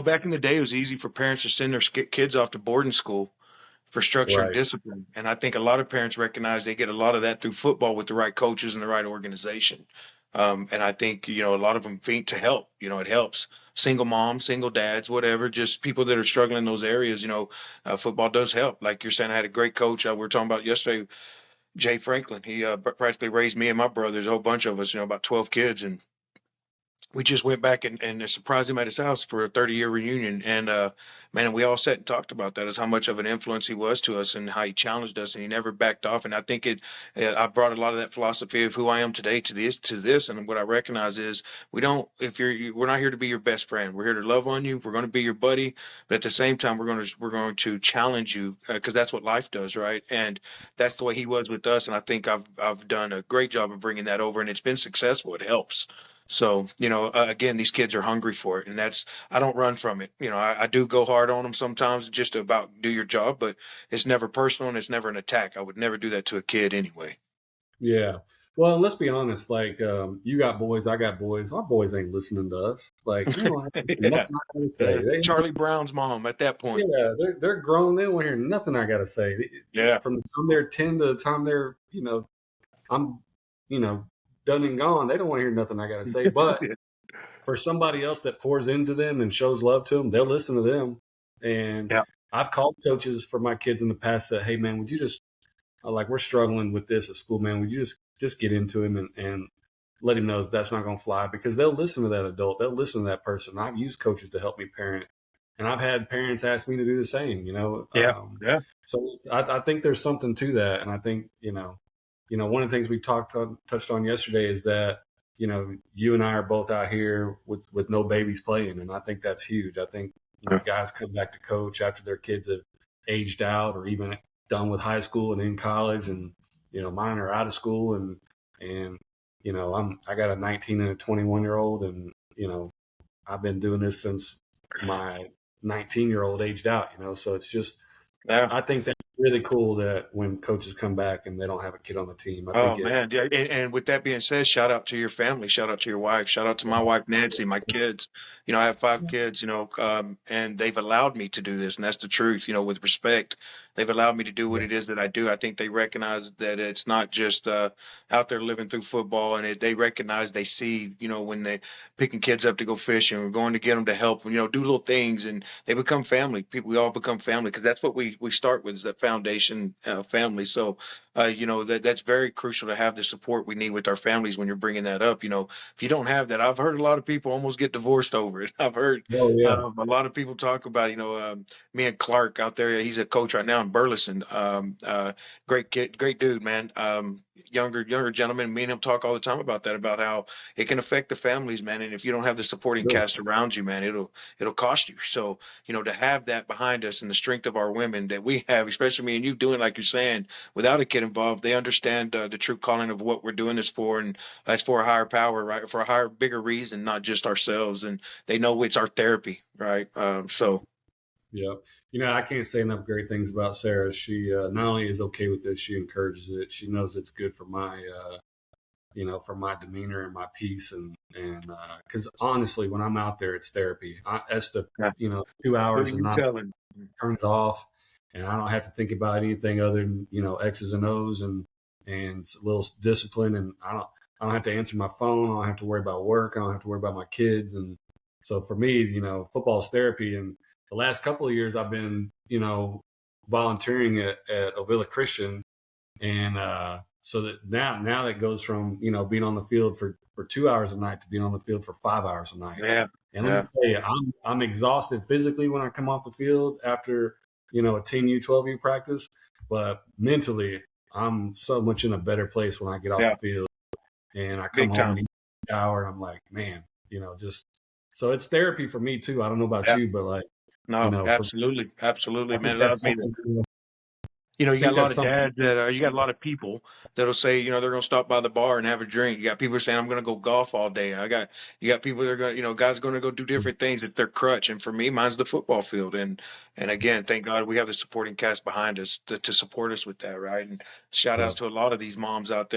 Back in the day, it was easy for parents to send their kids off to boarding school for structure and Right. discipline. And I think a lot of parents recognize they get a lot of that through football with the right coaches and the right organization. And I think, a lot of them think to help, it helps single moms, single dads, whatever, just people that are struggling in those areas, football does help. Like you're saying, I had a great coach. We were talking about yesterday, Jay Franklin. He practically raised me and my brothers, a whole bunch of us, about 12 kids. And we just went back and surprised him at his house for a 30-year reunion. And man, we all sat and talked about that, as how much of an influence he was to us and how he challenged us and he never backed off. And I think I brought a lot of that philosophy of who I am today to this. And what I recognize is we're not here to be your best friend. We're here to love on you. We're going to be your buddy. But at the same time, we're going to challenge you, because that's what life does. Right. And that's the way he was with us. And I think I've done a great job of bringing that over, and it's been successful. It helps. So, again, these kids are hungry for it, and I don't run from it. I do go hard on them sometimes just to about do your job, but it's never personal and it's never an attack. I would never do that to a kid anyway. Yeah. Well, let's be honest. Like, you got boys, I got boys. Our boys ain't listening to us. Like, they don't have Yeah. nothing I gotta say. Charlie Brown's mom at that point. Yeah, they're grown. They don't hear nothing I gotta say. Yeah. From the time they're 10 to the time they're, I'm, you know, done and gone. They don't want to hear nothing I gotta say. But for somebody else that pours into them and shows love to them, they'll listen to them. And Yeah. I've called coaches for my kids in the past that, hey man, would you just like, we're struggling with this at school, man. Would you just get into him and let him know that that's not going to fly, because they'll listen to that adult. They'll listen to that person. I've used coaches to help me parent, and I've had parents ask me to do the same, Yeah. Yeah. so I think there's something to that. And I think, one of the things we touched on yesterday is that, you and I are both out here with no babies playing. And I think that's huge. I think, guys come back to coach after their kids have aged out or even done with high school and in college, and mine are out of school, and I got a 19 and a 21-year-old, and I've been doing this since my 19-year-old aged out, so it's just, Yeah. I think that's really cool that when coaches come back and they don't have a kid on the team. I Oh think it man, yeah. And with that being said, shout out to your family, shout out to your wife, shout out to my wife Nancy, my kids. I have 5 kids, and they've allowed me to do this, and that's the truth. With respect, they've allowed me to do what yeah, it is that I do. I think they recognize that it's not just out there living through football, and they recognize, they see, when they picking kids up to go fishing, we're going to get them to help, do little things, and they become family. People, we all become family, because that's what we start with, is that foundation, family. So that's very crucial to have the support we need with our families when you're bringing that up. If you don't have that, I've heard a lot of people almost get divorced over it. I've heard oh yeah, a lot of people talk about, me and Clark out there. He's a coach right now in Burleson. Great kid, great dude, man. Younger gentleman. Me and him talk all the time about that, about how it can affect the families, man. And if you don't have the supporting really, cast around you, man, it'll cost you. So, to have that behind us and the strength of our women that we have, especially me and you doing, like you're saying, without a kid involved, they understand the true calling of what we're doing this for, and that's for a higher power, right? For a higher, bigger reason, not just ourselves. And they know it's our therapy, right? So yeah. I can't say enough great things about Sarah. She not only is okay with this, she encourages it. She knows it's good for for my demeanor and my peace, and because honestly, when I'm out there, it's therapy. That's the yeah, 2 hours what are and you not telling? turn it off, and I don't have to think about anything other than X's and O's and a little discipline, and I don't have to answer my phone. I don't have to worry about work. I don't have to worry about my kids, and so for me, football is therapy. And the last couple of years, I've been volunteering at Ovilla Christian, and so that now that goes from being on the field for 2 hours a night to being on the field for 5 hours a night. Yeah, And let me yeah, tell you, I'm exhausted physically when I come off the field after a 10U, 12U practice, but mentally I'm so much in a better place when I get off yeah, the field and I come big home and time. eat a shower, and I'm like, man, just so it's therapy for me too. I don't know about Yeah, you, but like no, for absolutely, absolutely, I think man. I that's mean, something. you I got think a lot that's of something. dads you got a lot of people that'll say, they're going to stop by the bar and have a drink. You got people saying, I'm going to go golf all day. You got people that are going, guys going to go do different things at their crutch. And for me, mine's the football field. And again, thank God we have the supporting cast behind us to support us with that. Right. And shout outs Yeah. to a lot of these moms out there.